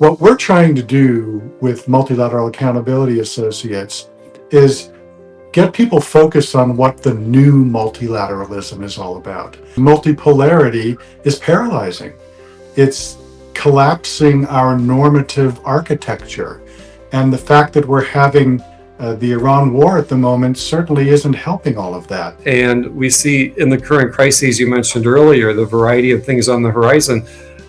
What we're trying to do with Multilateral Accountability Associates is get people focused on what the new multilateralism is all about. Multipolarity is paralyzing. It's collapsing our normative architecture. And the fact that we're having the Iran war at the moment certainly isn't helping all of that. And we see in the current crises you mentioned earlier, the variety of things on the horizon.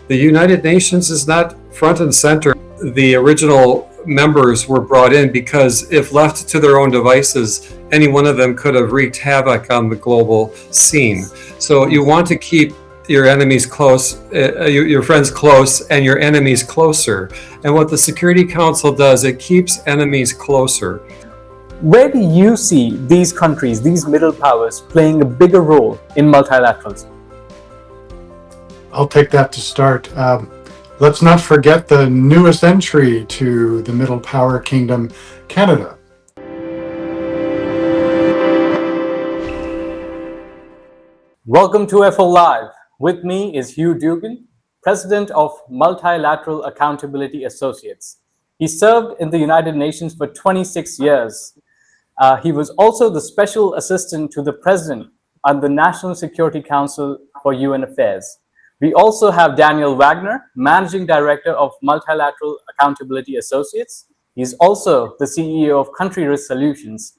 The United Nations is not front and center. The original members were brought in because if left to their own devices, any one of them could have wreaked havoc on the global scene. So you want to keep your enemies close, your friends close, and your enemies closer. And what the Security Council does, it keeps enemies closer. Where do you see these countries, these middle powers, playing a bigger role in multilateralism? I'll take that to start. Let's not forget the newest entry to the middle power kingdom, Canada. Welcome to FO Live. With me is Hugh Dugan, President of Multilateral Accountability Associates. He served in the United Nations for 26 years. He was also the Special Assistant to the President on the National Security Council for UN Affairs. We also have Daniel Wagner, Managing Director of Multilateral Accountability Associates. He's also the CEO of Country Risk Solutions.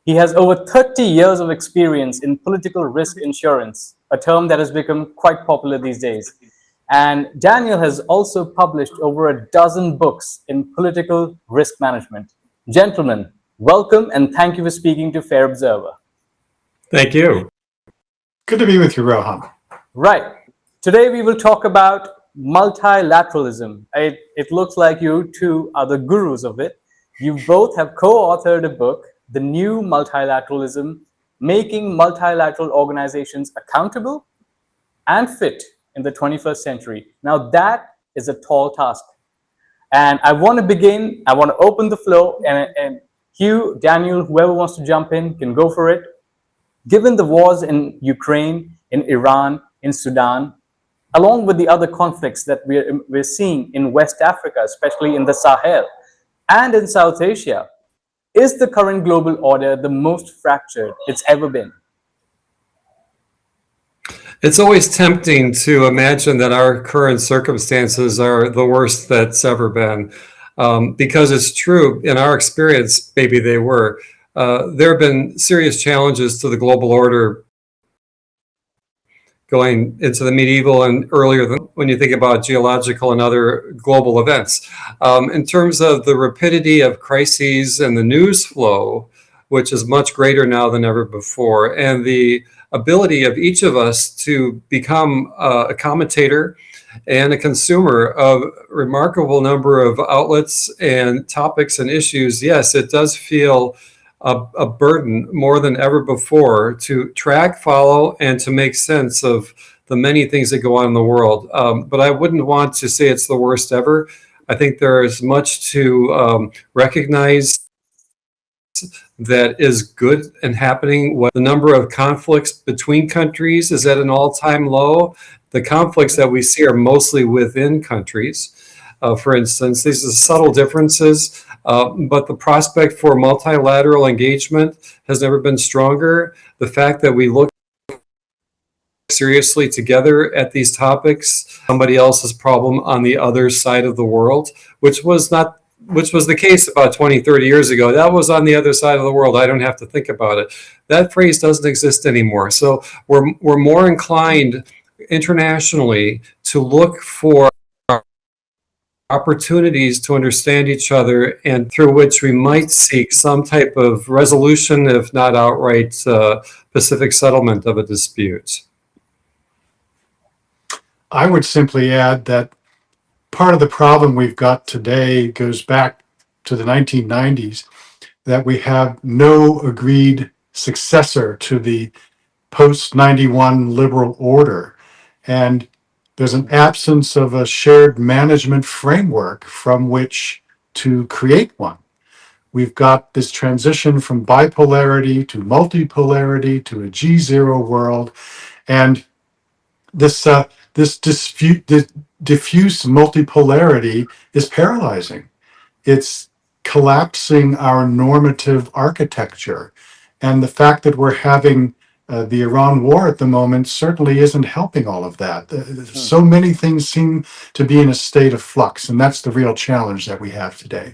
He has over 30 years of experience in political risk insurance, a term that has become quite popular these days. And Daniel has also published over a dozen books in political risk management. Gentlemen, welcome and thank you for speaking to Fair Observer. Thank you. Good to be with you, Rohan. Right. Today we will talk about multilateralism. It looks like you two are the gurus of it. You both have co-authored a book, The New Multilateralism, Making Multilateral Organizations Accountable and Fit in the 21st Century. Now that is a tall task. And I want to open the floor and Hugh, Daniel, whoever wants to jump in can go for it. Given the wars in Ukraine, in Iran, in Sudan, along with the other conflicts that we're seeing in West Africa, especially in the Sahel and in South Asia, is the current global order the most fractured it's ever been? It's always tempting to imagine that our current circumstances are the worst that's ever been, because it's true, in our experience, maybe they were. There have been serious challenges to the global order going into the medieval and earlier than when you think about geological and other global events. In terms of the rapidity of crises and the news flow, which is much greater now than ever before, and the ability of each of us to become a commentator and a consumer of a remarkable number of outlets and topics and issues, yes, it does feel a burden more than ever before to track, follow, and to make sense of the many things that go on in the world. But I wouldn't want to say it's the worst ever. I think there is much to recognize that is good and happening. The number of conflicts between countries is at an all-time low. The conflicts that we see are mostly within countries. For instance, these are subtle differences, but the prospect for multilateral engagement has never been stronger. The fact that we look seriously together at these topics, somebody else's problem on the other side of the world, which was the case about 20, 30 years ago. That was on the other side of the world. I don't have to think about it. That phrase doesn't exist anymore. So we're more inclined internationally to look for opportunities to understand each other and through which we might seek some type of resolution, if not outright pacific settlement of a dispute. I would simply add that part of the problem we've got today goes back to the 1990s, that we have no agreed successor to the post-91 liberal order. And there's an absence of a shared management framework from which to create one. We've got this transition from bipolarity to multipolarity to a G0 world. And this diffuse multipolarity is paralyzing. It's collapsing our normative architecture. And the fact that we're having the Iran war at the moment certainly isn't helping all of that. So many things seem to be in a state of flux, and that's the real challenge that we have today.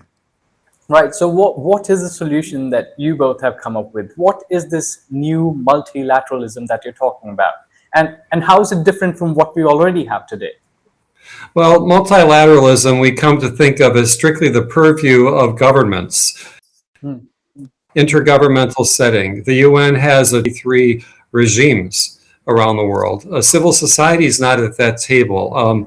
Right. So what is the solution that you both have come up with? What is this new multilateralism that you're talking about? And how is it different from what we already have today? Well, multilateralism we come to think of as strictly the purview of governments. Intergovernmental setting. The UN has 3 regimes around the world. Civil society is not at that table.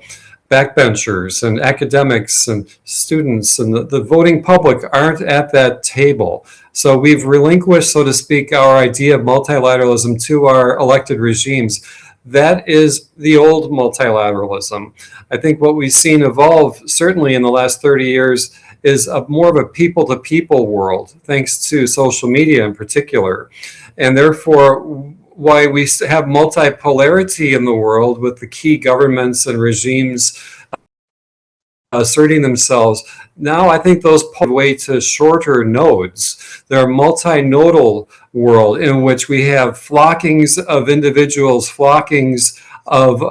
Backbenchers and academics and students and the voting public aren't at that table. So we've relinquished, so to speak, our idea of multilateralism to our elected regimes. That is the old multilateralism. I think what we've seen evolve, certainly in the last 30 years, is more of a people-to-people world, thanks to social media in particular. And therefore, why we have multipolarity in the world with the key governments and regimes asserting themselves. Now I think those way to shorter nodes. There are multinodal world in which we have flockings of individuals, flockings of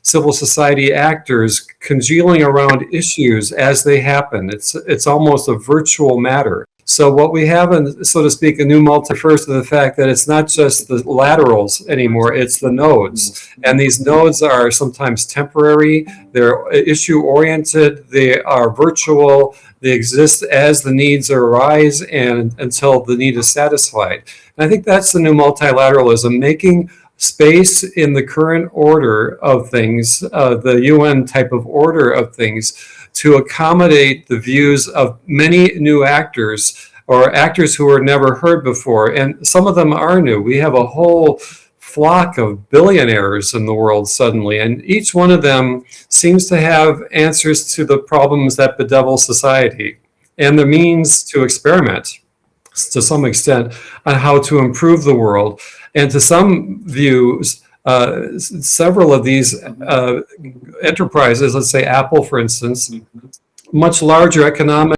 civil society actors congealing around issues as they happen. It's almost a virtual matter. So what we have, so to speak, a new multi refers to the fact that it's not just the laterals anymore, it's the nodes. And these nodes are sometimes temporary, they're issue-oriented, they are virtual, they exist as the needs arise and until the need is satisfied. And I think that's the new multilateralism, making space in the current order of things, the UN type of order of things, to accommodate the views of many new actors or actors who were never heard before. And some of them are new. We have a whole flock of billionaires in the world suddenly, and each one of them seems to have answers to the problems that bedevil society and the means to experiment to some extent on how to improve the world. And to some views, several of these enterprises, let's say Apple, for instance, much larger economic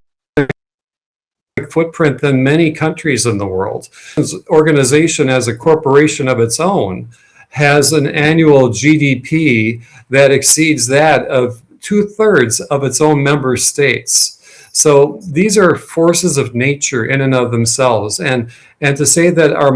footprint than many countries in the world. This organization, as a corporation of its own, has an annual GDP that exceeds that of 2/3 of its own member states. So these are forces of nature in and of themselves. And to say that our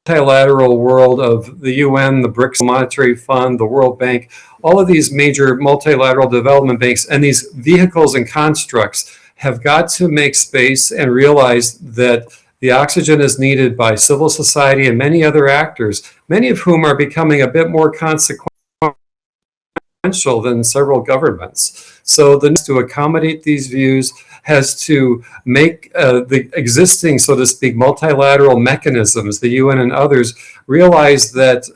multilateral world of the UN, the BRICS Monetary Fund, the World Bank, all of these major multilateral development banks and these vehicles and constructs have got to make space and realize that the oxygen is needed by civil society and many other actors, many of whom are becoming a bit more consequential than several governments. So the need to accommodate these views has to make the existing, so to speak, multilateral mechanisms, the UN and others, realize that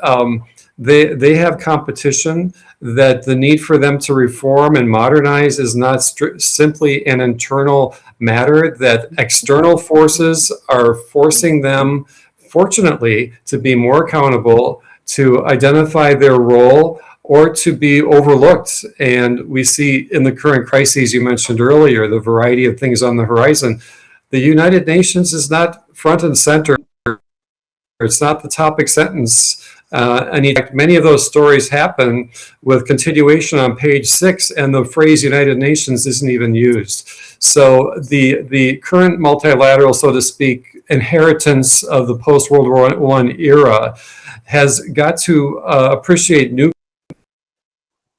they have competition, that the need for them to reform and modernize is not simply an internal matter, that external forces are forcing them, fortunately, to be more accountable, to identify their role, or to be overlooked. And we see in the current crises you mentioned earlier, the variety of things on the horizon. The United Nations is not front and center. It's not the topic sentence. And in fact, many of those stories happen with continuation on page 6, and the phrase United Nations isn't even used. So the current multilateral, so to speak, inheritance of the post-World War I era has got to appreciate new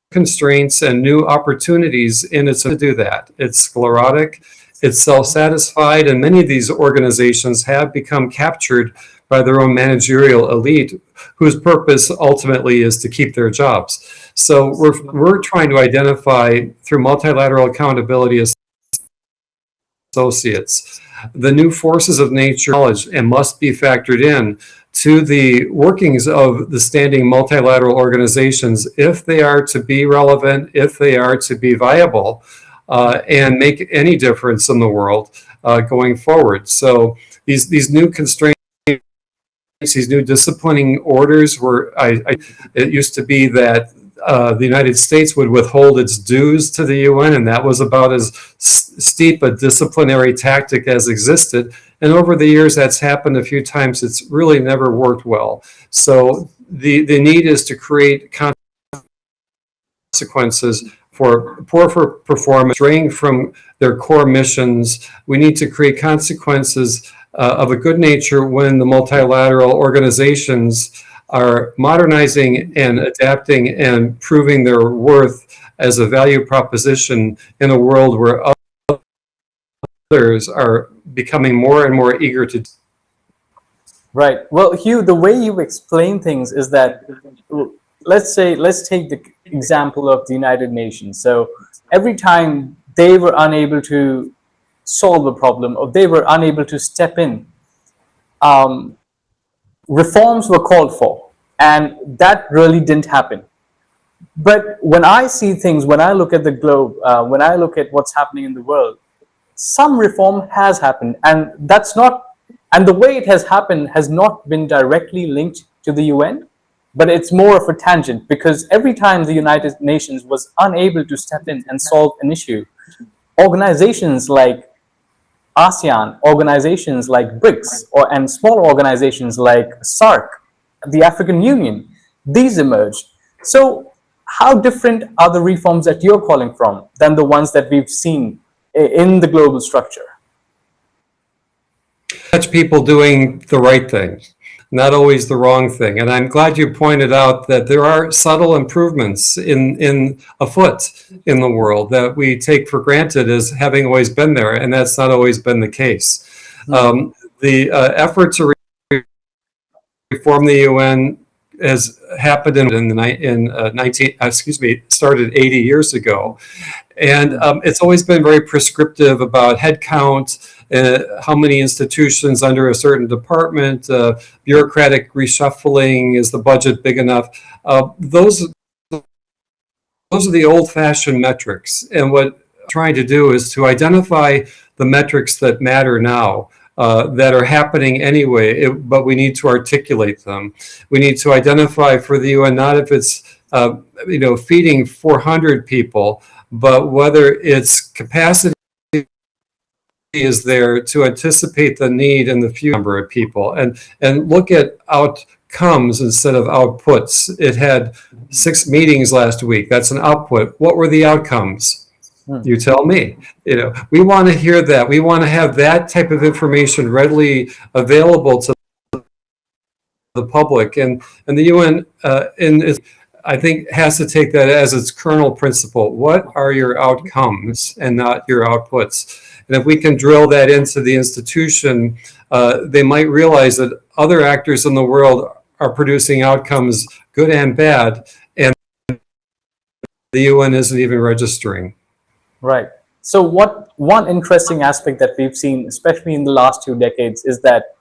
constraints and new opportunities in its to do that. It's sclerotic, it's self-satisfied, and many of these organizations have become captured by their own managerial elite, whose purpose ultimately is to keep their jobs. So we're trying to identify through multilateral accountability associates the new forces of nature knowledge and must be factored in to the workings of the standing multilateral organizations if they are to be relevant, if they are to be viable, and make any difference in the world going forward. So these new constraints, these new disciplining orders it used to be that the United States would withhold its dues to the UN, and that was about as steep a disciplinary tactic as existed. And over the years, that's happened a few times. It's really never worked well. So the need is to create consequences for poor performance, straying from their core missions. We need to create consequences of a good nature when the multilateral organizations are modernizing and adapting and proving their worth as a value proposition in a world where others are becoming more and more eager to. Right. Well, Hugh, the way you explain things is that, let's take the example of the United Nations. So every time they were unable to solve a problem, or they were unable to step in, reforms were called for, and that really didn't happen. But when I see things, when I look at the globe, when I look at what's happening in the world, some reform has happened, and the way it has happened has not been directly linked to the UN, but it's more of a tangent, because every time the United Nations was unable to step in and solve an issue, organizations like ASEAN, organizations like BRICS, and small organizations like SAARC, the African Union, these emerged. So how different are the reforms that you're calling from than the ones that we've seen in the global structure? Such people doing the right thing, not always the wrong thing. And I'm glad you pointed out that there are subtle improvements in afoot in the world that we take for granted as having always been there, and that's not always been the case. The effort to reform the UN has happened started 80 years ago. And it's always been very prescriptive about head count, how many institutions under a certain department, bureaucratic reshuffling, is the budget big enough? Those are the old-fashioned metrics. And what I'm trying to do is to identify the metrics that matter now, that are happening anyway, but we need to articulate them. We need to identify for the UN, not if it's feeding 400 people, but whether its capacity is there to anticipate the need in the few number of people, and look at outcomes instead of outputs. It had 6 meetings last week. That's an output. What were the outcomes? You tell me. We want to hear that. We want to have that type of information readily available to the public, and the UN I think has to take that as its kernel principle. What are your outcomes and not your outputs? And if we can drill that into the institution, they might realize that other actors in the world are producing outcomes, good and bad, and the UN isn't even registering. Right. So one interesting aspect that we've seen, especially in the last 2 decades, is that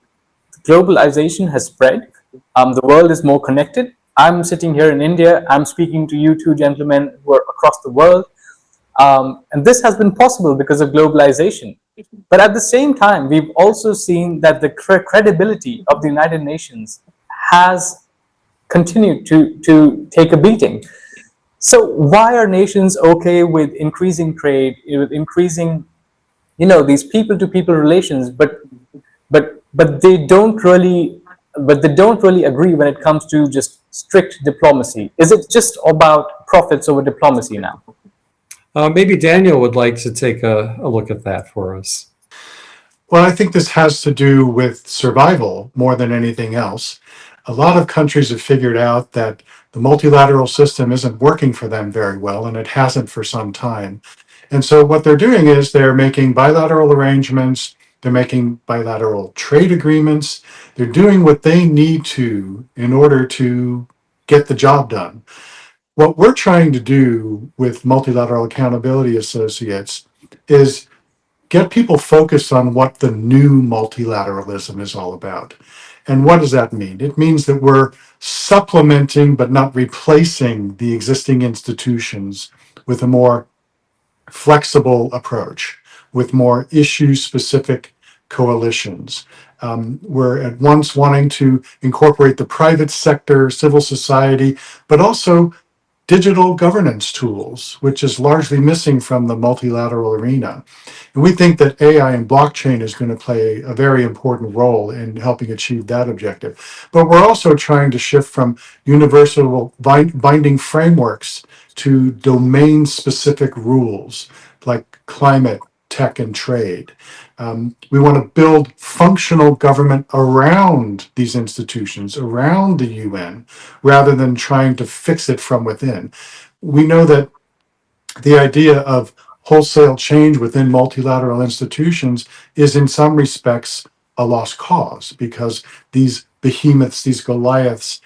globalization has spread. The world is more connected. I'm sitting here in India. I'm speaking to you 2 gentlemen who are across the world. And this has been possible because of globalization. But at the same time, we've also seen that the credibility of the United Nations has continued to take a beating. So why are nations okay with increasing trade, with increasing, these people-to-people relations, but they don't really agree when it comes to just strict diplomacy? Is it just about profits over diplomacy now? Maybe Daniel would like to take a look at that for us. Well, I think this has to do with survival more than anything else. A lot of countries have figured out that the multilateral system isn't working for them very well, and it hasn't for some time. And so what they're doing is they're making bilateral arrangements, they're making bilateral trade agreements, they're doing what they need to in order to get the job done. What we're trying to do with Multilateral Accountability Associates is get people focused on what the new multilateralism is all about. And what does that mean? It means that we're supplementing but not replacing the existing institutions with a more flexible approach, with more issue-specific coalitions. We're at once wanting to incorporate the private sector, civil society, but also digital governance tools, which is largely missing from the multilateral arena. And we think that AI and blockchain is going to play a very important role in helping achieve that objective. But we're also trying to shift from universal binding frameworks to domain-specific rules like climate, tech, and trade. We want to build functional government around these institutions, around the UN, rather than trying to fix it from within. We know that the idea of wholesale change within multilateral institutions is in some respects a lost cause, because these behemoths, these Goliaths,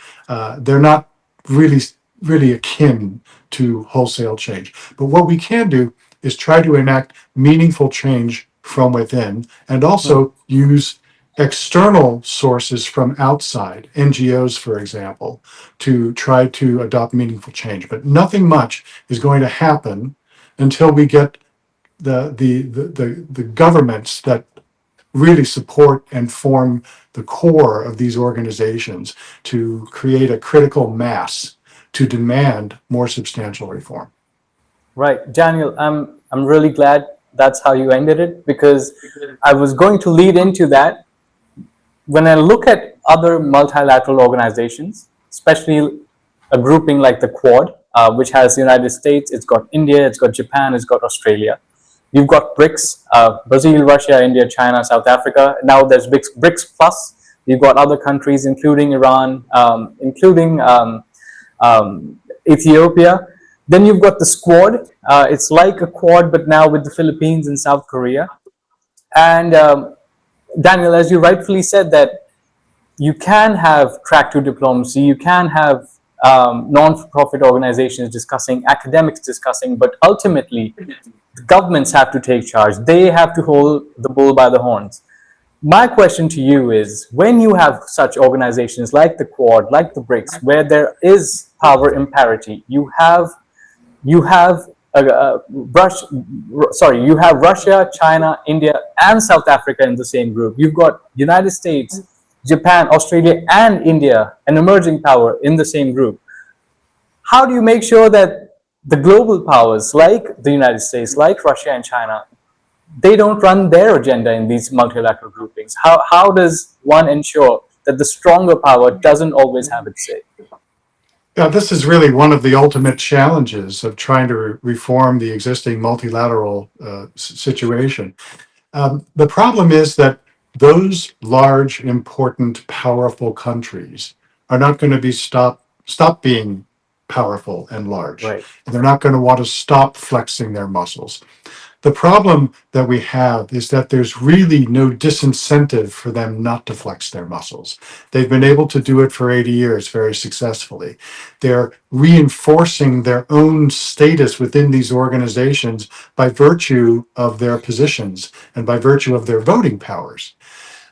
they're not really akin to wholesale change. But what we can do is try to enact meaningful change from within, and also use external sources from outside, NGOs, for example, to try to adopt meaningful change. But nothing much is going to happen until we get the governments that really support and form the core of these organizations to create a critical mass to demand more substantial reform. Right, Daniel, I'm really glad that's how you ended it, because I was going to lead into that. When I look at other multilateral organizations, especially a grouping like the Quad, which has the United States, it's got India, it's got Japan, it's got Australia. You've got BRICS, Brazil, Russia, India, China, South Africa. Now there's BRICS Plus. You've got other countries, including Iran, including Ethiopia. Then you've got the Squad. It's like a Quad, but now with the Philippines and South Korea. And Daniel, as you rightfully said, that you can have track to diplomacy, you can have non-profit organizations discussing, academics discussing, but ultimately the governments have to take charge. They have to hold the bull by the horns. My question to you is, when you have such organizations like the Quad, like the BRICS, where there is power imparity, you have Russia, China, India, and South Africa in the same group. You've got United States, Japan, Australia, and India, an emerging power, in the same group. How do you make sure that the global powers like the United States, like Russia and China, they don't run their agenda in these multilateral groupings? How does one ensure that the stronger power doesn't always have its say? Yeah, this is really one of the ultimate challenges of trying to reform the existing multilateral situation. The problem is that those large, important, powerful countries are not going to be stop being powerful and large. Right. And they're not going to want to stop flexing their muscles. The problem that we have is that there's really no disincentive for them not to flex their muscles. They've been able to do it for 80 years very successfully. They're reinforcing their own status within these organizations by virtue of their positions and by virtue of their voting powers.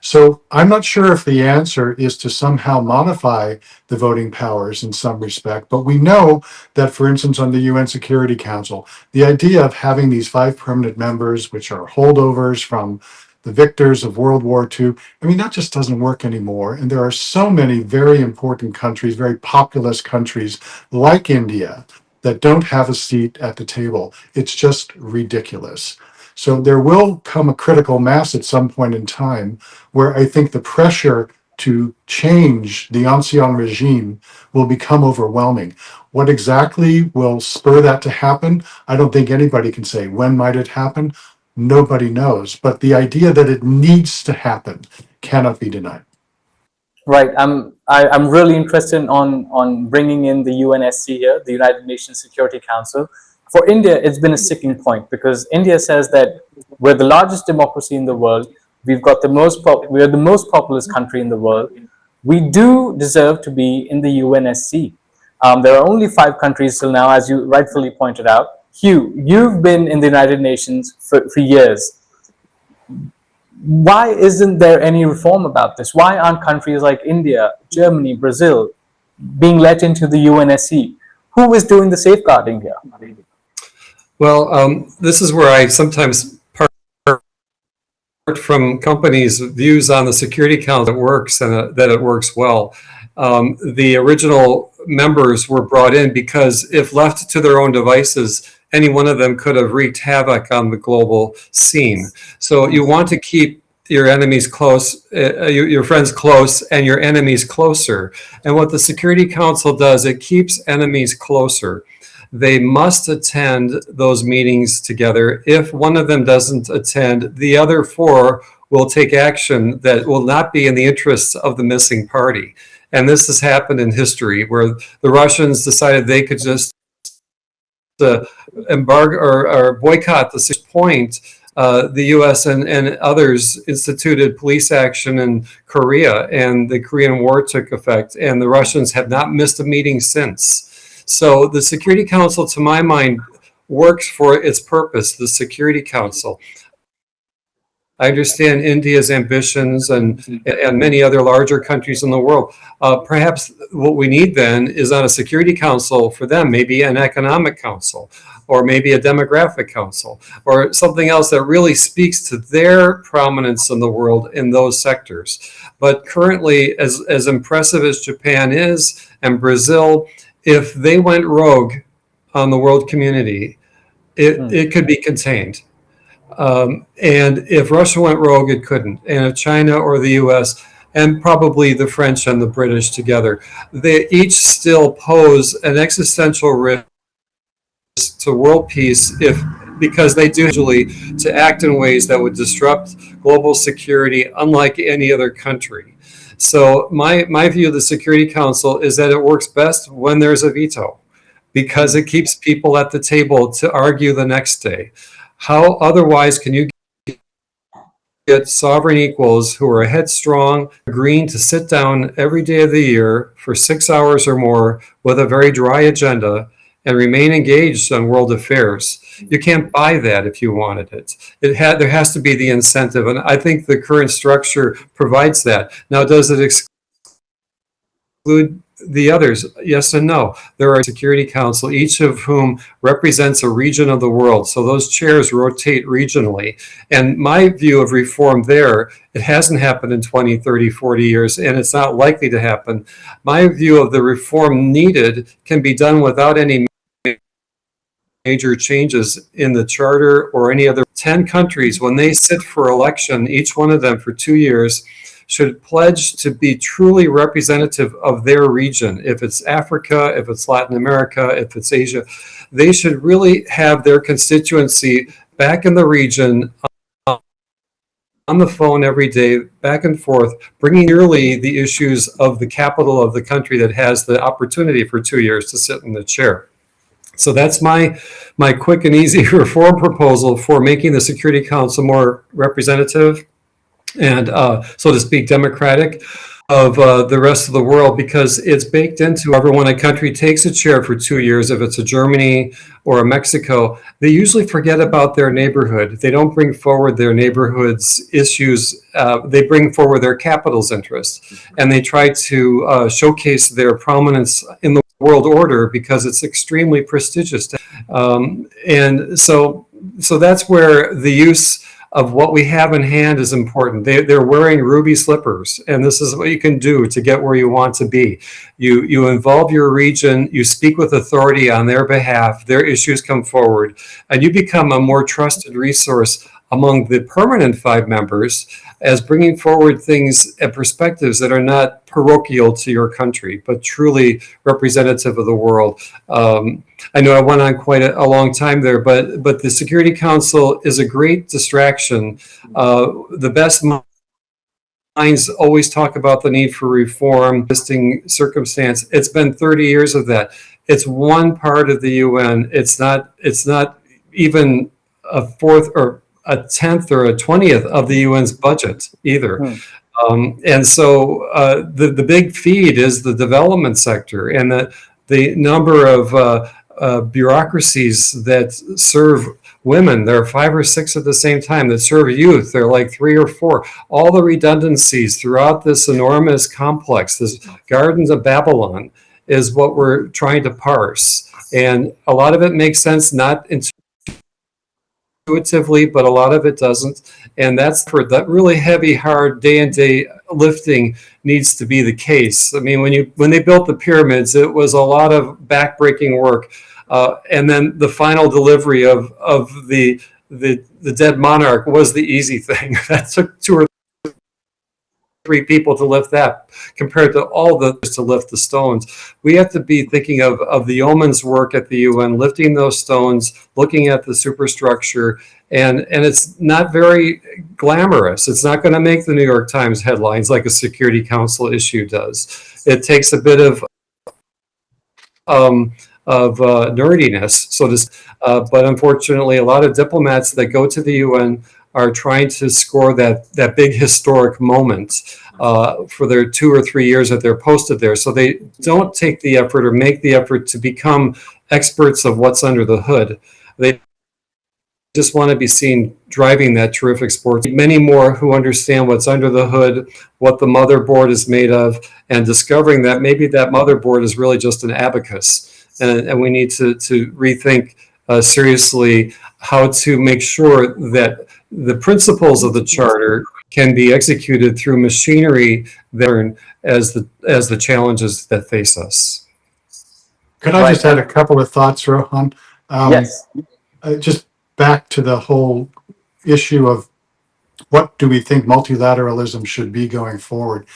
So I'm not sure if the answer is to somehow modify the voting powers in some respect, but we know that, for instance, on the UN Security Council, the idea of having these 5 permanent members, which are holdovers from the victors of World War II, I mean, that just doesn't work anymore. And there are so many very important countries, very populous countries like India, that don't have a seat at the table. It's just ridiculous. So there will come a critical mass at some point in time where I think the pressure to change the ancien regime will become overwhelming. What exactly will spur that to happen? I don't think anybody can say. When might it happen? Nobody knows. But the idea that it needs to happen cannot be denied. Right. I'm really interested on bringing in the UNSC here, the United Nations Security Council. For India, it's been a sticking point, because India says that we're the largest democracy in the world. We're the most populous country in the world. We do deserve to be in the UNSC. There are only 5 countries till now, as you rightfully pointed out. Hugh, you've been in the United Nations for years. Why isn't there any reform about this? Why aren't countries like India, Germany, Brazil being let into the UNSC? Who is doing the safeguarding here? Well, this is where I sometimes part from companies' views on the Security Council that works and that it works well. The original members were brought in because if left to their own devices, any one of them could have wreaked havoc on the global scene. So you want to keep your enemies close, your friends close, and your enemies closer. And what the Security Council does, it keeps enemies closer. They must attend those meetings together. If one of them doesn't attend, the other four will take action that will not be in the interests of the missing party. And this has happened in history where the Russians decided they could just embargo or boycott the point. The US and others instituted police action in Korea, and the Korean War took effect, and the Russians have not missed a meeting since. So the Security Council, to my mind, works for its purpose, the Security Council. I understand India's ambitions and many other larger countries in the world. Perhaps what we need then is not a Security Council for them, maybe an economic council, or maybe a demographic council, or something else that really speaks to their prominence in the world in those sectors. But currently, as impressive as Japan is, and Brazil, if they went rogue on the world community, it could be contained. And if Russia went rogue, it couldn't. And if China or the US, and probably the French and the British together, they each still pose an existential risk to world peace because they do usually to act in ways that would disrupt global security unlike any other country. So my view of the Security Council is that it works best when there's a veto, because it keeps people at the table to argue the next day. How otherwise can you get sovereign equals who are headstrong, agreeing to sit down every day of the year for 6 hours or more with a very dry agenda and remain engaged on world affairs? You can't buy that if you wanted it. There has to be the incentive, and I think the current structure provides that. Now, does it exclude the others? Yes and no. There are a Security Council, each of whom represents a region of the world. So those chairs rotate regionally. And my view of reform there, it hasn't happened in 20, 30, 40 years, and it's not likely to happen. My view of the reform needed can be done without any major changes in the charter or any other. 10 countries, when they sit for election, each one of them for 2 years, should pledge to be truly representative of their region. If it's Africa, if it's Latin America, if it's Asia, they should really have their constituency back in the region on the phone every day, back and forth, bringing nearly the issues of the capital of the country that has the opportunity for 2 years to sit in the chair. So that's my quick and easy reform proposal for making the Security Council more representative and, so to speak, democratic of the rest of the world, because it's baked into however when a country takes a chair for 2 years, if it's a Germany or a Mexico, they usually forget about their neighborhood. They don't bring forward their neighborhood's issues. They bring forward their capital's interests, and they try to showcase their prominence in the world order because it's extremely prestigious. And so that's where the use of what we have in hand is important. They're wearing ruby slippers, and this is what you can do to get where you want to be. You involve your region, you speak with authority on their behalf, their issues come forward, and you become a more trusted resource among the permanent 5 members as bringing forward things and perspectives that are not parochial to your country, but truly representative of the world. I know I went on quite a long time there, but the Security Council is a great distraction. The best minds always talk about the need for reform, existing circumstance. It's been 30 years of that. It's one part of the UN. It's not even a fourth or a 10th or a 20th of the UN's budget either. And so the big feed is the development sector, and the number of bureaucracies that serve women. There are 5 or 6 at the same time that serve youth. There are like 3 or 4. All the redundancies throughout this enormous complex, this Gardens of Babylon, is what we're trying to parse. And a lot of it makes sense not in intuitively, but a lot of it doesn't. And that's for that really heavy, hard day and day lifting needs to be the case. I mean, when they built the pyramids, it was a lot of backbreaking work. And then the final delivery of the dead monarch was the easy thing. That took 2 or 3 people to lift that, compared to all the to lift the stones. We have to be thinking of the yeoman's work at the UN, lifting those stones, looking at the superstructure, and it's not very glamorous. It's not going to make the New York Times headlines like a Security Council issue does. It takes a bit of nerdiness, so to but unfortunately, a lot of diplomats that go to the UN are trying to score that big historic moment for their 2 or 3 years that they're posted there. So they don't take the effort or make the effort to become experts of what's under the hood. They just want to be seen driving that terrific sport. Many more who understand what's under the hood, what the motherboard is made of, and discovering that maybe that motherboard is really just an abacus. And we need to rethink seriously how to make sure that the principles of the charter can be executed through machinery that as the challenges that face us. Could I just add a couple of thoughts, Rohan? Yes. Just back to the whole issue of what do we think multilateralism should be going forward?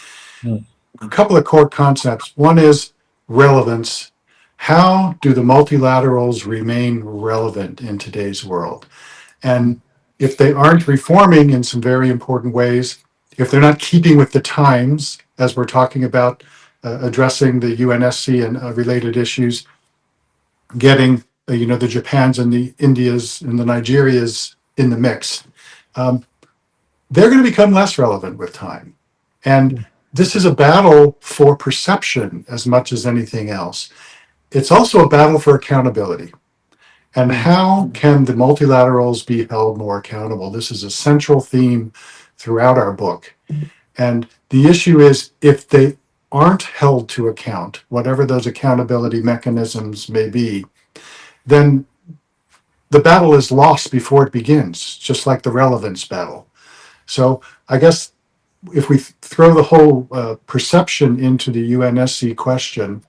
A couple of core concepts. One is relevance. How do the multilaterals remain relevant in today's world? And if they aren't reforming in some very important ways, if they're not keeping with the times, as we're talking about addressing the UNSC and related issues, getting the Japans and the Indias and the Nigerias in the mix, they're going to become less relevant with time. And this is a battle for perception as much as anything else. It's also a battle for accountability. And how can the multilaterals be held more accountable? This is a central theme throughout our book. And the issue is, if they aren't held to account, whatever those accountability mechanisms may be, then the battle is lost before it begins, just like the relevance battle. So I guess if we throw the whole perception into the UNSC question,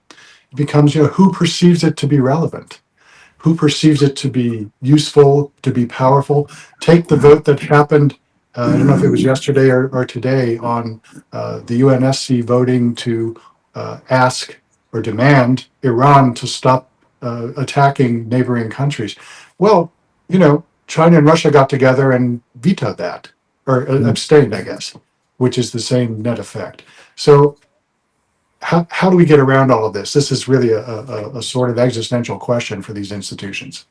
it becomes, who perceives it to be relevant? Who perceives it to be useful, to be powerful? Take the vote that happened, I don't know if it was yesterday or today, on the UNSC voting to ask or demand Iran to stop attacking neighboring countries. Well, China and Russia got together and vetoed that, or abstained, I guess, which is the same net effect. So how do we get around all of this? This is really a sort of existential question for these institutions.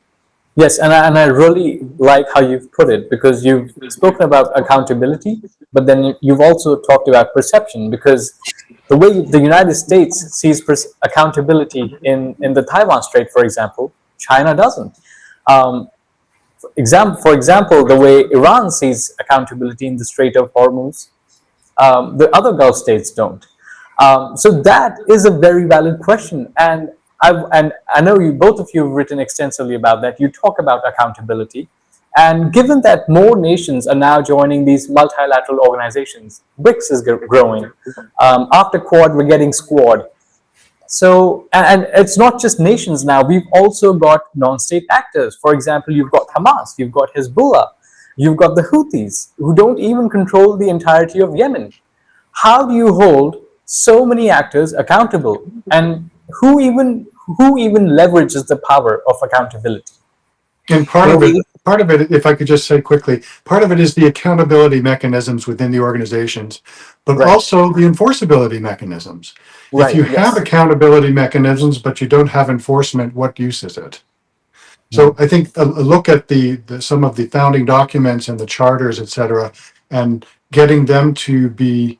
Yes, and I really like how you've put it, because you've spoken about accountability, but then you've also talked about perception, because the way the United States sees accountability in the Taiwan Strait, for example, China doesn't. For example, the way Iran sees accountability in the Strait of Hormuz, the other Gulf states don't. So that is a very valid question, and I know both of you have written extensively about that. You talk about accountability, and given that more nations are now joining these multilateral organizations, BRICS is growing. After Quad, we're getting Squad. So, and it's not just nations now. We've also got non-state actors. For example, you've got Hamas, you've got Hezbollah, you've got the Houthis, who don't even control the entirety of Yemen. How do you hold so many actors accountable, and who even leverages the power of accountability? And part of it, if I could just say quickly, part of it is the accountability mechanisms within the organizations, but also the enforceability mechanisms. If you have accountability mechanisms, but you don't have enforcement, what use is it? So I think a look at some of the founding documents and the charters, et cetera, and getting them to be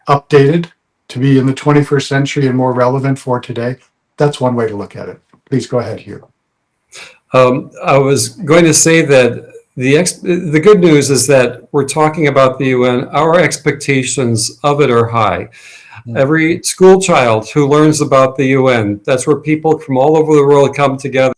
updated, to be in the 21st century and more relevant for today, that's one way to look at it. Please go ahead, Hugh. I was going to say that the good news is that we're talking about the UN. Our expectations of it are high. Every school child who learns about the UN, that's where people from all over the world come together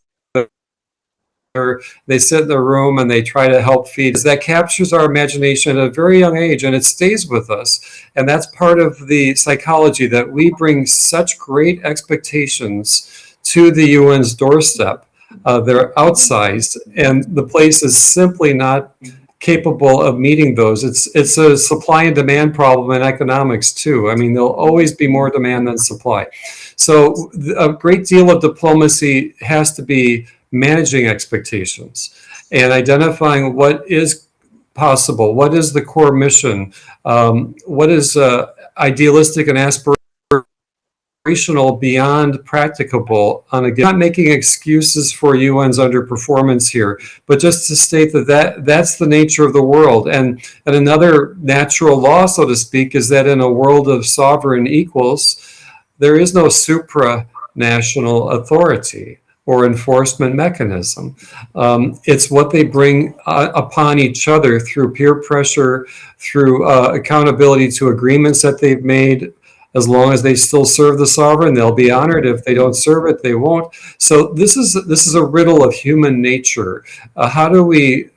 they sit in the room and they try to help feed. That captures our imagination at a very young age, and it stays with us. And that's part of the psychology, that we bring such great expectations to the UN's doorstep. They're outsized, and the place is simply not capable of meeting those. It's a supply and demand problem in economics too. I mean, there'll always be more demand than supply. So a great deal of diplomacy has to be managing expectations and identifying what is possible, what is the core mission, what is idealistic and aspirational beyond practicable. Not making excuses for UN's underperformance here, but just to state that's the nature of the world. And another natural law, so to speak, is that in a world of sovereign equals, there is no supranational authority or enforcement mechanism. It's what they bring upon each other through peer pressure, through accountability to agreements that they've made. As long as they still serve the sovereign, they'll be honored. If they don't serve it, they won't. So this is a riddle of human nature. How do we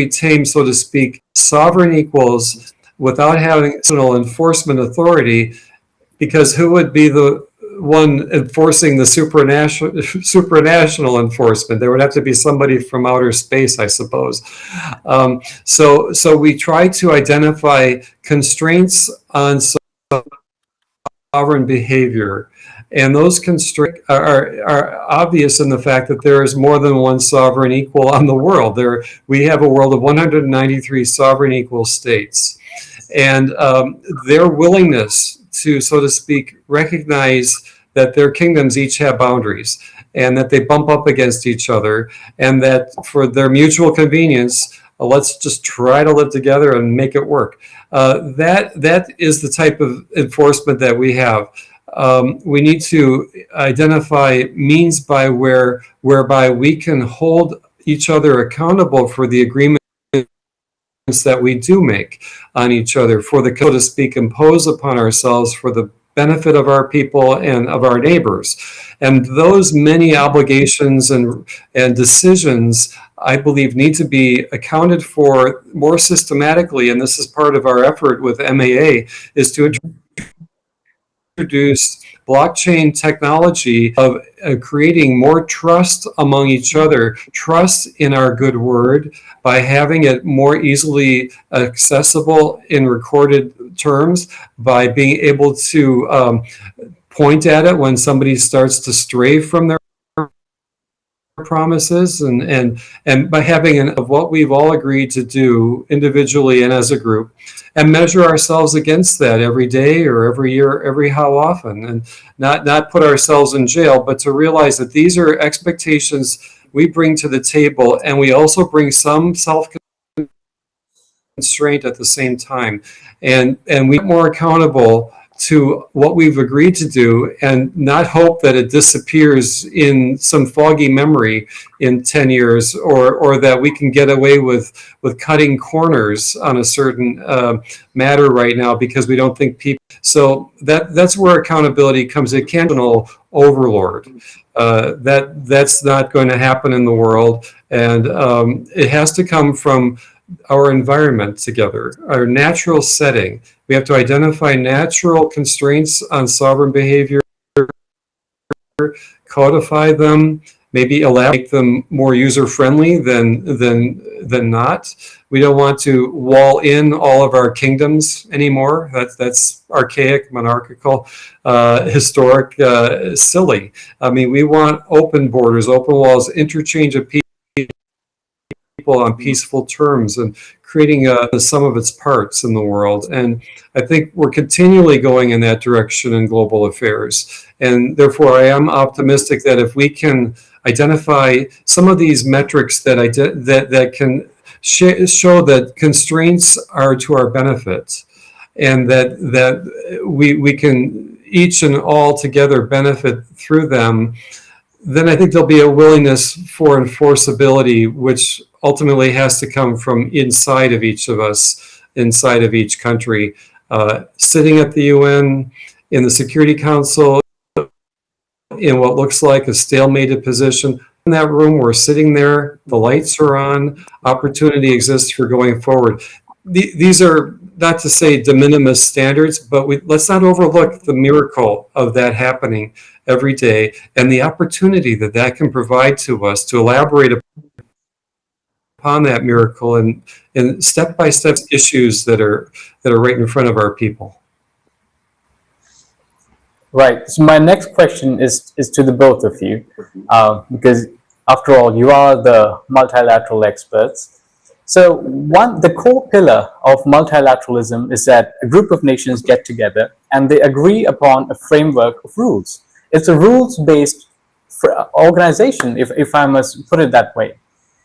tame, so to speak, sovereign equals without having enforcement authority? Because who would be the one enforcing the supranational enforcement? There would have to be somebody from outer space, I suppose. So we try to identify constraints on sovereign behavior, and those constraints are obvious in the fact that there is more than one sovereign equal on the world. We have a world of 193 sovereign equal states, and their willingness to, so to speak, recognize that their kingdoms each have boundaries and that they bump up against each other, and that for their mutual convenience, let's just try to live together and make it work. That is the type of enforcement that we have. We need to identify means whereby we can hold each other accountable for the agreements that we do make on each other, for the, so to speak, impose upon ourselves for the benefit of our people and of our neighbors. And those many obligations and decisions, I believe, need to be accounted for more systematically. And this is part of our effort with MAA, is to introduce blockchain technology of creating more trust among each other, trust in our good word, by having it more easily accessible in recorded terms, by being able to point at it when somebody starts to stray from their promises, and by having of what we've all agreed to do individually and as a group, and measure ourselves against that every day or every year, every how often, and not put ourselves in jail, but to realize that these are expectations we bring to the table, and we also bring some self-constraint at the same time, and we get more accountable to what we've agreed to do, and not hope that it disappears in some foggy memory in 10 years, or that we can get away with cutting corners on a certain matter right now because we don't think people. So that's where accountability comes in. Cantonal overlord. That's not going to happen in the world, and it has to come from our environment together, our natural setting. We have to identify natural constraints on sovereign behavior, codify them, maybe make them more user-friendly than not. We don't want to wall in all of our kingdoms anymore. That's archaic, monarchical, historic, silly. I mean, we want open borders, open walls, interchange of people on peaceful terms, and creating the sum of its parts in the world. And I think we're continually going in that direction in global affairs. And therefore, I am optimistic that if we can identify some of these metrics that can show that constraints are to our benefit, and that we can each and all together benefit through them, then I think there'll be a willingness for enforceability, which ultimately has to come from inside of each of us, inside of each country, sitting at the UN, in the Security Council, in what looks like a stalemated position, that room, we're sitting there, the lights are on, opportunity exists for going forward. These are not to say de minimis standards, but let's not overlook the miracle of that happening every day and the opportunity that that can provide to us to elaborate upon that miracle and step-by-step issues that are right in front of our people. Right. So my next question is to the both of you, because after all, you are the multilateral experts. So the core pillar of multilateralism is that a group of nations get together and they agree upon a framework of rules. It's a rules-based organization, if I must put it that way.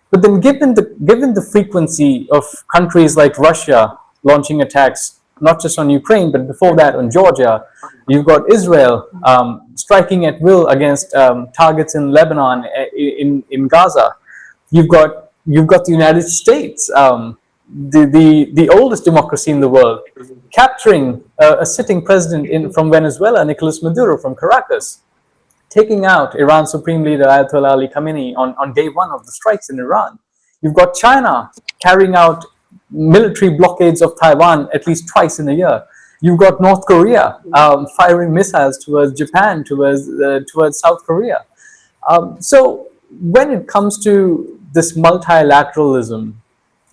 But then given the frequency of countries like Russia launching attacks, not just on Ukraine, but before that on Georgia, you've got Israel striking at will against targets in Lebanon, in Gaza. You've got the United States, the oldest democracy in the world, capturing a sitting president from Venezuela, Nicolas Maduro from Caracas, taking out Iran's Supreme Leader Ayatollah Ali Khamenei on day one of the strikes in Iran. You've got China carrying out military blockades of Taiwan at least twice in a year. You've got North Korea firing missiles towards Japan, towards South Korea. So when it comes to this multilateralism,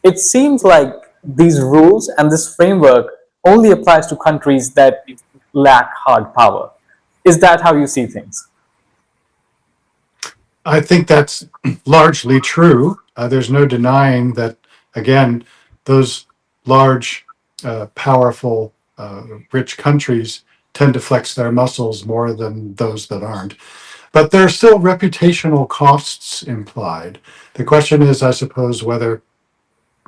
it seems like these rules and this framework only applies to countries that lack hard power. Is that how you see things? I think that's largely true. There's no denying that, again, those large, powerful, rich countries tend to flex their muscles more than those that aren't. But there are still reputational costs implied. The question is, I suppose, whether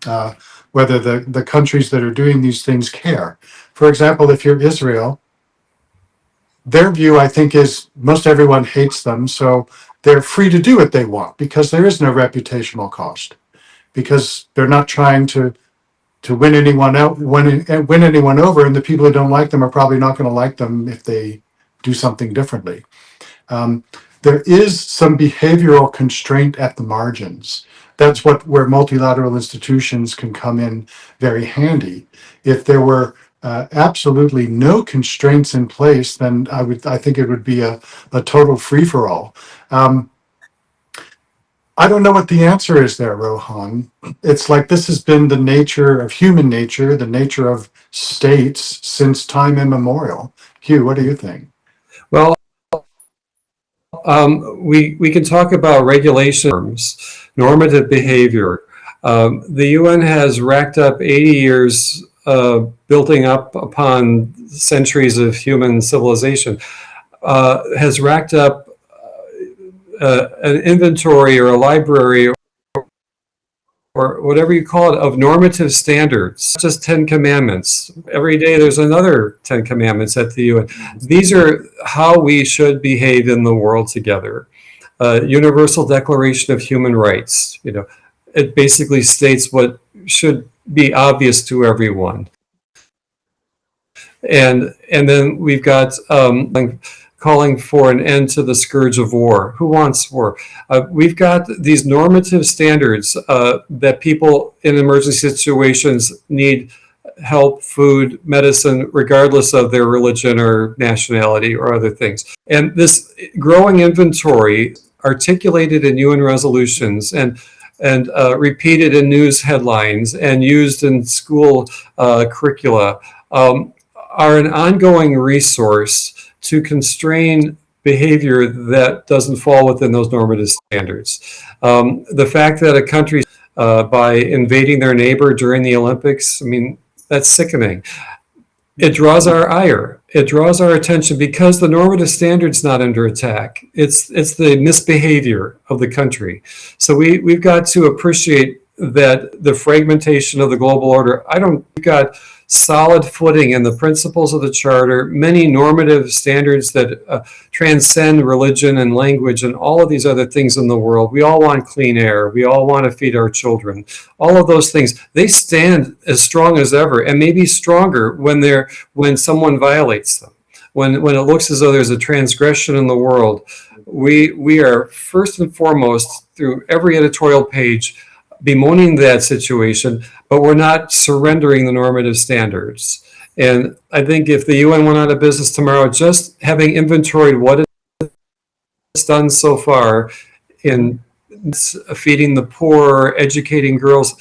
the countries that are doing these things care. For example, if you're Israel, their view, I think, is most everyone hates them, so they're free to do what they want because there is no reputational cost, because they're not trying to win anyone out, win anyone over, and the people who don't like them are probably not going to like them if they do something differently. There is some behavioral constraint at the margins. That's where multilateral institutions can come in very handy. If there were absolutely no constraints in place, then I think it would be a total free-for-all. I don't know what the answer is there, Rohan. It's like this has been the nature of human nature, the nature of states since time immemorial. Hugh, what do you think? Well, we can talk about regulations, normative behavior. The UN has racked up 80 years building up upon centuries of human civilization, has racked up an inventory or a library or whatever you call it of normative standards, not just 10 commandments. Every day there's another 10 commandments at the UN. These are how we should behave in the world together. Universal Declaration of Human Rights, it basically states what should be obvious to everyone. And then we've got calling for an end to the scourge of war. Who wants war? We've got these normative standards that people in emergency situations need help, food, medicine, regardless of their religion or nationality or other things. And this growing inventory articulated in UN resolutions and repeated in news headlines and used in school curricula are an ongoing resource to constrain behavior that doesn't fall within those normative standards. The fact that a country, by invading their neighbor during the Olympics, that's sickening. It draws our ire. It draws our attention because the normative standard's not under attack. It's the misbehavior of the country. So we've got to appreciate that the fragmentation of the global order, we've got solid footing in the principles of the Charter, many normative standards that transcend religion and language and all of these other things in the world. We all want clean air. We all want to feed our children. All of those things, they stand as strong as ever and maybe stronger when someone violates them. When it looks as though there's a transgression in the world, we are first and foremost through every editorial page bemoaning that situation, but we're not surrendering the normative standards. And I think if the UN went out of business tomorrow, just having inventoried what it's done so far in feeding the poor, educating girls,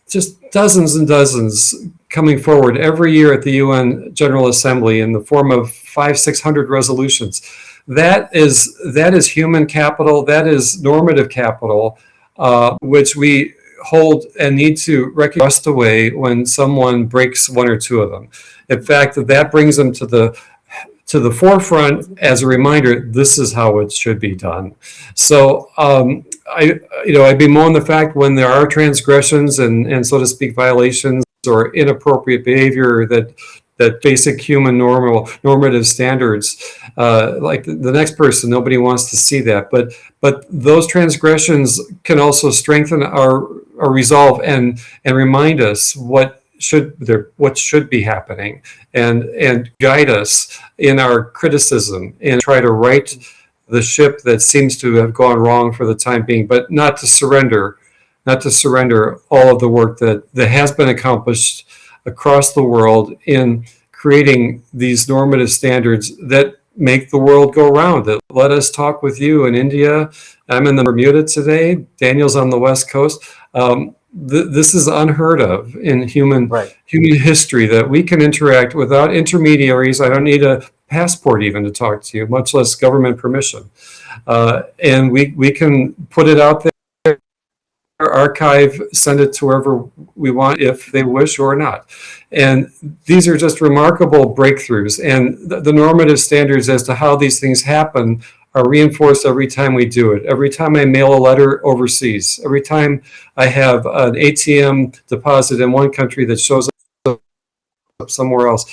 just dozens and dozens coming forward every year at the UN General Assembly in the form of 500-600 resolutions. That is human capital. That is normative capital, which we hold and need to recognize away when someone breaks one or two of them. In fact, that brings them to the forefront as a reminder. This is how it should be done. So I bemoan the fact when there are transgressions and so to speak violations or inappropriate behavior that basic human normative standards, like the next person, nobody wants to see that. But those transgressions can also strengthen our resolve and remind us what should be happening and guide us in our criticism and try to right the ship that seems to have gone wrong for the time being, but not to surrender all of the work that has been accomplished across the world in creating these normative standards that make the world go round, that let us talk with you in India. I'm in the Bermuda today. Daniel's on the West Coast. This is unheard of in human history, that we can interact without intermediaries. I don't need a passport even to talk to you, much less government permission. And we can put it out there, archive, send it to wherever we want if they wish or not. And these are just remarkable breakthroughs. And the normative standards as to how these things happen are reinforced every time we do it. Every time I mail a letter overseas, every time I have an ATM deposit in one country that shows up somewhere else.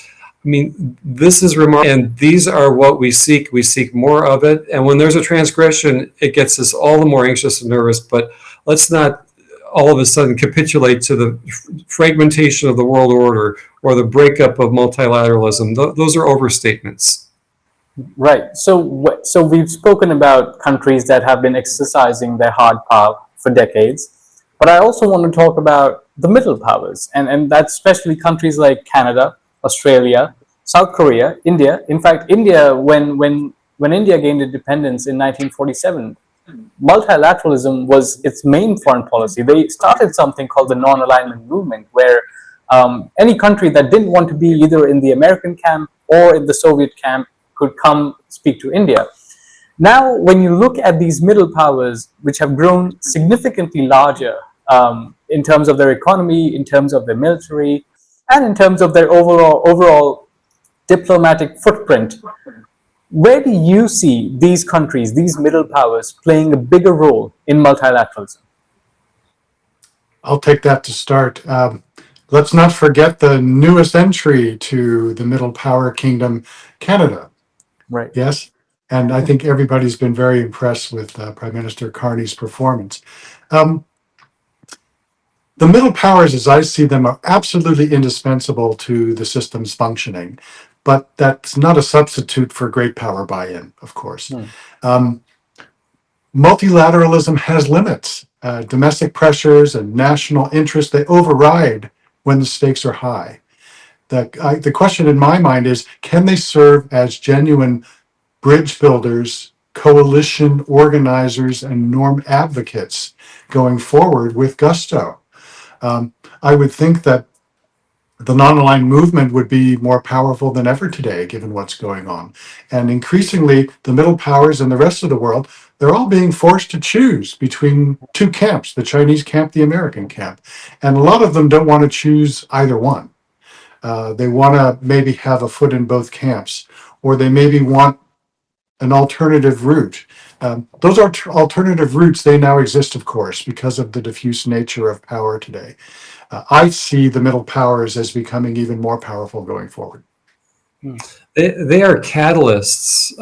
I mean, this is remarkable, and these are what we seek. We seek more of it. And when there's a transgression, it gets us all the more anxious and nervous. But let's not all of a sudden capitulate to the fragmentation of the world order or the breakup of multilateralism. Those are overstatements. Right. So we've spoken about countries that have been exercising their hard power for decades, but I also want to talk about the middle powers, and that's especially countries like Canada, Australia, South Korea, India. In fact, India, when India gained independence in 1947, multilateralism was its main foreign policy. They started something called the non-alignment movement, where any country that didn't want to be either in the American camp or in the Soviet camp could come speak to India. Now, when you look at these middle powers, which have grown significantly larger in terms of their economy, in terms of their military, and in terms of their overall diplomatic footprint, where do you see these countries, these middle powers, playing a bigger role in multilateralism? I'll take that to start. Let's not forget the newest entry to the middle power kingdom, Canada. Right. Yes. And I think everybody's been very impressed with Prime Minister Carney's performance. The middle powers, as I see them, are absolutely indispensable to the system's functioning, but that's not a substitute for great power buy-in, of course. Multilateralism has limits. Domestic pressures and national interests, they override when the stakes are high. The question in my mind is, can they serve as genuine bridge builders, coalition organizers, and norm advocates going forward with gusto? I would think that the non-aligned movement would be more powerful than ever today, given what's going on. And increasingly, the middle powers and the rest of the world, they're all being forced to choose between two camps, the Chinese camp, the American camp. And a lot of them don't want to choose either one. They want to maybe have a foot in both camps, or they maybe want an alternative route. Those are alternative routes. They now exist, of course, because of the diffuse nature of power today. I see the middle powers as becoming even more powerful going forward. They are catalysts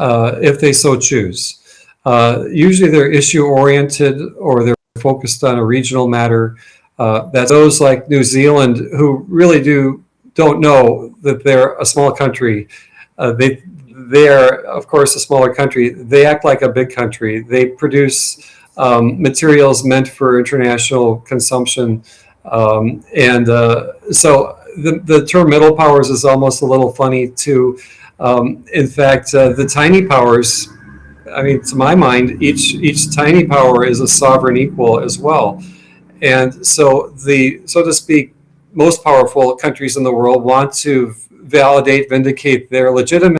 if they so choose. Usually they're issue-oriented or they're focused on a regional matter. That's those like New Zealand who really don't know that they're a small country. they're, of course, a smaller country. They act like a big country. They produce materials meant for international consumption. So the term middle powers is almost a little funny too. In fact, the tiny powers, I mean, to my mind, each tiny power is a sovereign equal as well. And so so to speak, most powerful countries in the world want to vindicate their legitimacy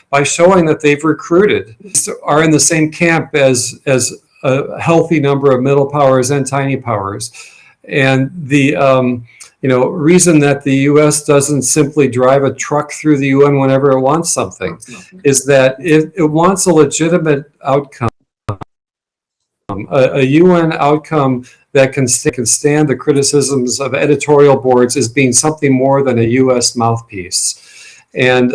by showing that they've recruited, are in the same camp as a healthy number of middle powers and tiny powers. And the reason that the U.S. doesn't simply drive a truck through the UN whenever it wants something is that it wants a legitimate outcome, a UN outcome that can stand the criticisms of editorial boards as being something more than a U.S. mouthpiece. And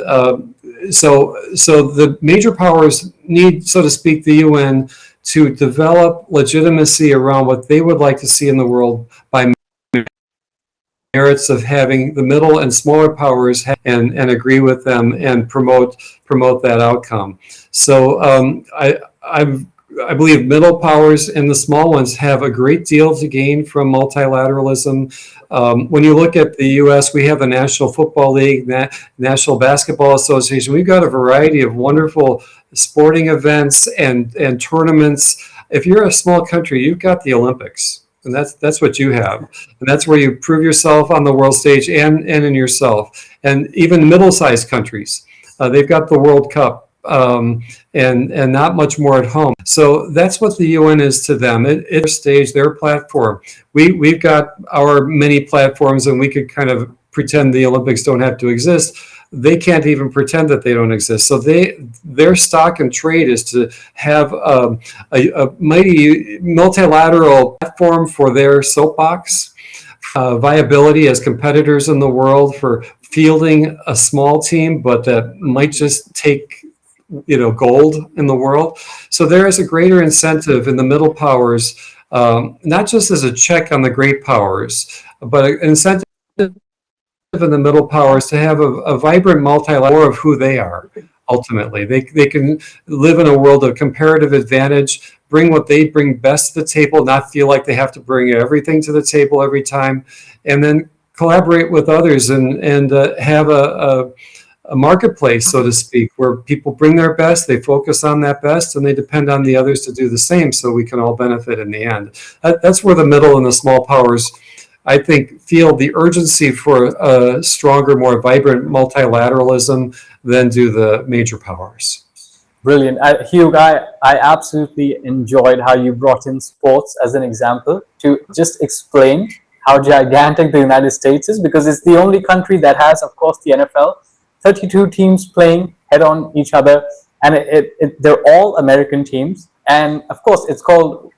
so the major powers need, so to speak, the UN to develop legitimacy around what they would like to see in the world by merits of having the middle and smaller powers and agree with them and promote that outcome. So I believe middle powers and the small ones have a great deal to gain from multilateralism. When you look at the U.S., we have the National Football League, National Basketball Association. We've got a variety of wonderful sporting events and tournaments. If you're a small country, you've got the Olympics, and that's what you have, and that's where you prove yourself on the world stage and in yourself. And even middle-sized countries, they've got the World Cup. And not much more at home. So that's what the UN is to them. It's their stage, their platform. We've got our many platforms, and we could kind of pretend the Olympics don't have to exist. They can't even pretend that they don't exist. So their stock and trade is to have a mighty multilateral platform for their soapbox, viability as competitors in the world for fielding a small team, but that might just take gold in the world. So there is a greater incentive in the middle powers, not just as a check on the great powers, but an incentive in the middle powers to have a vibrant multilateral of who they are. Ultimately, they can live in a world of comparative advantage, bring what they bring best to the table, not feel like they have to bring everything to the table every time, and then collaborate with others and have a marketplace, so to speak, where people bring their best, they focus on that best, and they depend on the others to do the same, so we can all benefit in the end. That's where the middle and the small powers, I think, feel the urgency for a stronger, more vibrant multilateralism than do the major powers. Brilliant. Hugh, I absolutely enjoyed how you brought in sports as an example to just explain how gigantic the United States is, because it's the only country that has, of course, the NFL, 32 teams playing head on each other, and they're all American teams. And of course, it's called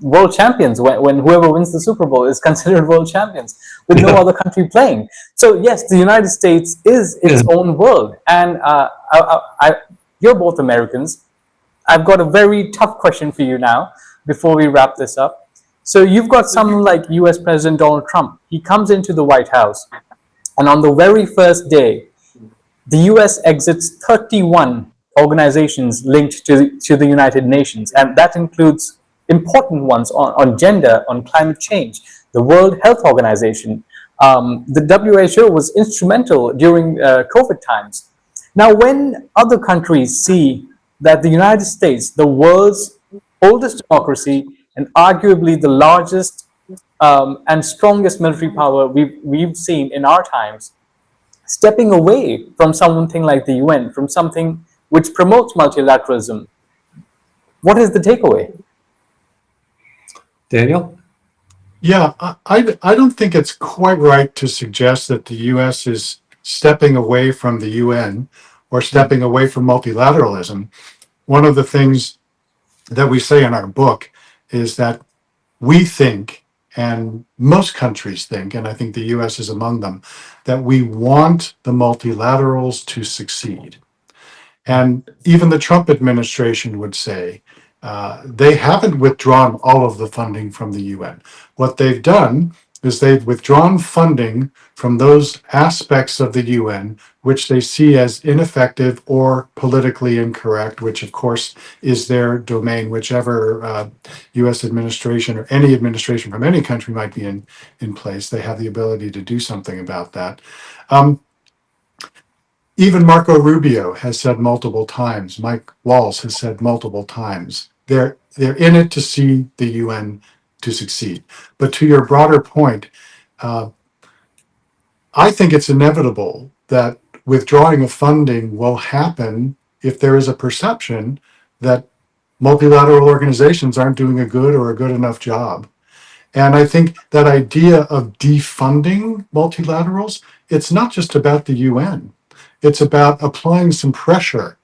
world champions when whoever wins the Super Bowl is considered world champions with no other country playing. So yes, the United States is its own world. And you're both Americans. I've got a very tough question for you now before we wrap this up. So you've got someone like US President Donald Trump. He comes into the White House, and on the very first day, the US exits 31 organizations linked to the United Nations, and that includes important ones on gender, on climate change, the World Health Organization. The WHO was instrumental during COVID times. Now, when other countries see that the United States, the world's oldest democracy and arguably the largest and strongest military power we've seen in our times, stepping away from something like the UN, from something which promotes multilateralism, what is the takeaway? Daniel? Yeah, I don't think it's quite right to suggest that the U.S. is stepping away from the UN or stepping away from multilateralism. One of the things that we say in our book is that we think, and most countries think, and I think the US is among them, that we want the multilaterals to succeed. And even the Trump administration would say they haven't withdrawn all of the funding from the UN. What they've done is they've withdrawn funding from those aspects of the UN which they see as ineffective or politically incorrect, which of course is their domain, whichever US administration or any administration from any country might be in place. They have the ability to do something about that. Even Marco Rubio has said multiple times, Mike Walls has said multiple times, they're in it to see the UN to succeed. But to your broader point, I think it's inevitable that withdrawing of funding will happen if there is a perception that multilateral organizations aren't doing a good or a good enough job. And I think that idea of defunding multilaterals, it's not just about the UN. It's about applying some pressure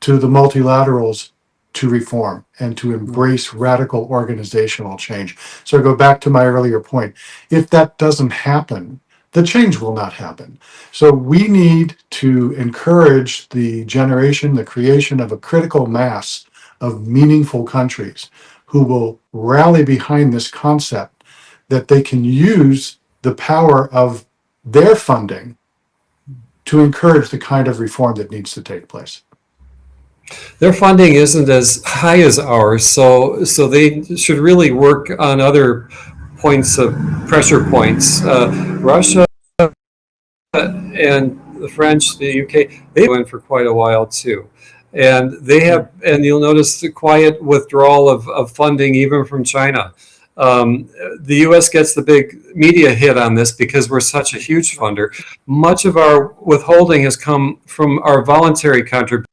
to the multilaterals to reform and to embrace radical organizational change. So I go back to my earlier point. If that doesn't happen, the change will not happen. So we need to encourage the generation, the creation of a critical mass of meaningful countries who will rally behind this concept that they can use the power of their funding to encourage the kind of reform that needs to take place. Their funding isn't as high as ours, so they should really work on other points of pressure points. Russia and the French, the UK, they've been for quite a while too. And they have, and you'll notice the quiet withdrawal of funding even from China. The US gets the big media hit on this because we're such a huge funder. Much of our withholding has come from our voluntary contributions.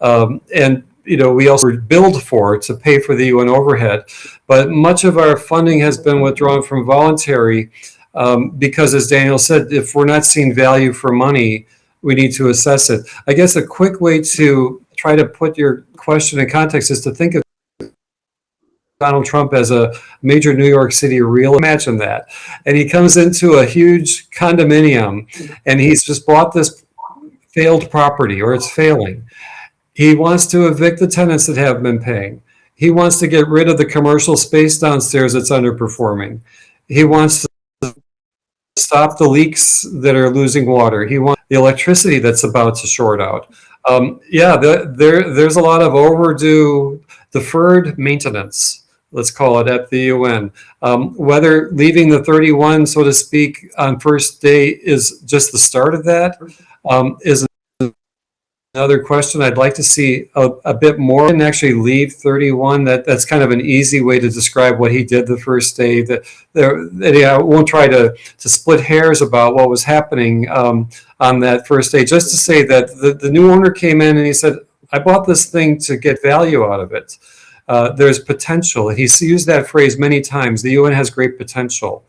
And we also billed for to pay for the UN overhead. But much of our funding has been withdrawn from voluntary because, as Daniel said, if we're not seeing value for money, we need to assess it. I guess a quick way to try to put your question in context is to think of Donald Trump as a major New York City real. Imagine that. And he comes into a huge condominium and he's just bought this failed property, or it's failing. He wants to evict the tenants that have been paying. He wants to get rid of the commercial space downstairs that's underperforming. He wants to stop the leaks that are losing water. He wants the electricity that's about to short out. There's a lot of overdue deferred maintenance, let's call it, at the UN. Whether leaving the 31, so to speak, on first day is just the start of that is another question. I'd like to see a bit more. And actually leave 31. That's kind of an easy way to describe what he did the first day. I won't try to split hairs about what was happening on that first day. Just to say that the new owner came in and he said, I bought this thing to get value out of it. There's potential. He's used that phrase many times. The UN has great potential.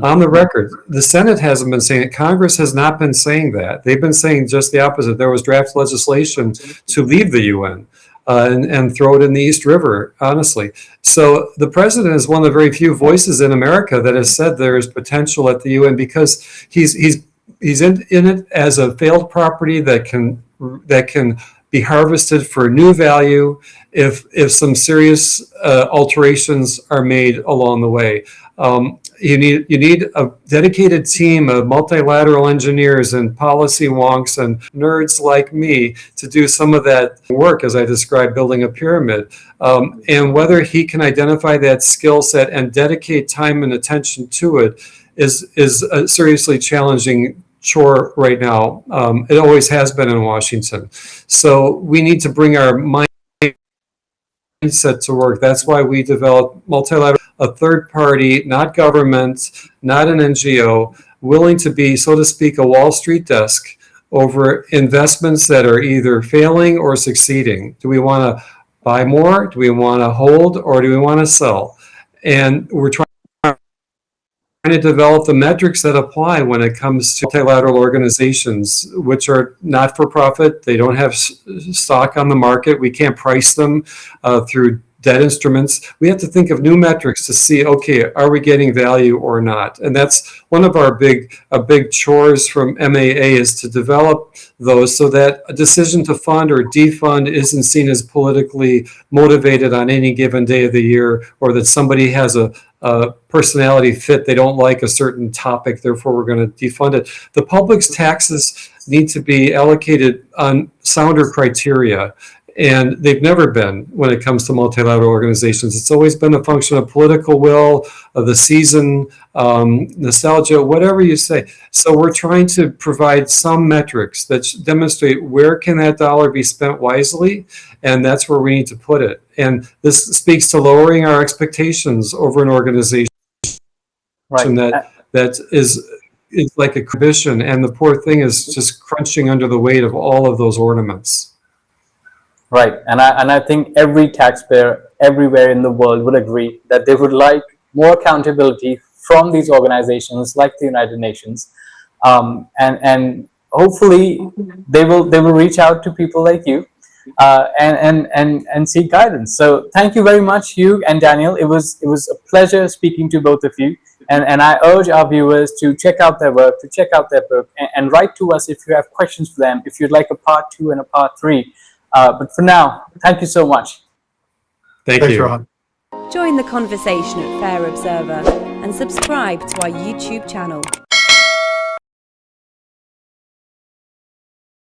On the record, the Senate hasn't been saying it. Congress has not been saying that. They've been saying just the opposite. There was draft legislation to leave the UN and throw it in the East River, honestly. So the president is one of the very few voices in America that has said there is potential at the UN because he's in it as a failed property that can be harvested for new value if some serious alterations are made along the way. You need a dedicated team of multilateral engineers and policy wonks and nerds like me to do some of that work, as I described, building a pyramid. And whether he can identify that skill set and dedicate time and attention to it is a seriously challenging chore right now. It always has been in Washington. So we need to bring our mindset to work. That's why we developed Multilateral, a third party, not government, not an NGO, willing to be, so to speak, a Wall Street desk over investments that are either failing or succeeding. Do we want to buy more? Do we want to hold? Or do we want to sell? And we're trying to develop the metrics that apply when it comes to multilateral organizations, which are not for profit. They don't have stock on the market. We can't price them through debt instruments. We have to think of new metrics to see, okay, are we getting value or not? And that's one of our big chores from MAA, is to develop those so that a decision to fund or defund isn't seen as politically motivated on any given day of the year, or that somebody has a personality fit. They don't like a certain topic, therefore we're going to defund it. The public's taxes need to be allocated on sounder criteria, and they've never been when it comes to multilateral organizations. It's always been a function of political will, of the season, nostalgia, whatever you say. So we're trying to provide some metrics that demonstrate where can that dollar be spent wisely, and that's where we need to put it. And this speaks to lowering our expectations over an organization that is like a commission, and the poor thing is just crunching under the weight of all of those ornaments. Right, and I think every taxpayer everywhere in the world would agree that they would like more accountability from these organizations like the United Nations, and hopefully they will reach out to people like you and seek guidance. So thank you very much, Hugh and Daniel. It was a pleasure speaking to both of you, and I urge our viewers to check out their work, to check out their book, and write to us if you have questions for them, if you'd like a part 2 and a part 3. But for now, thank you so much. Thanks, you. Rohan. Join the conversation at Fair Observer and subscribe to our YouTube channel.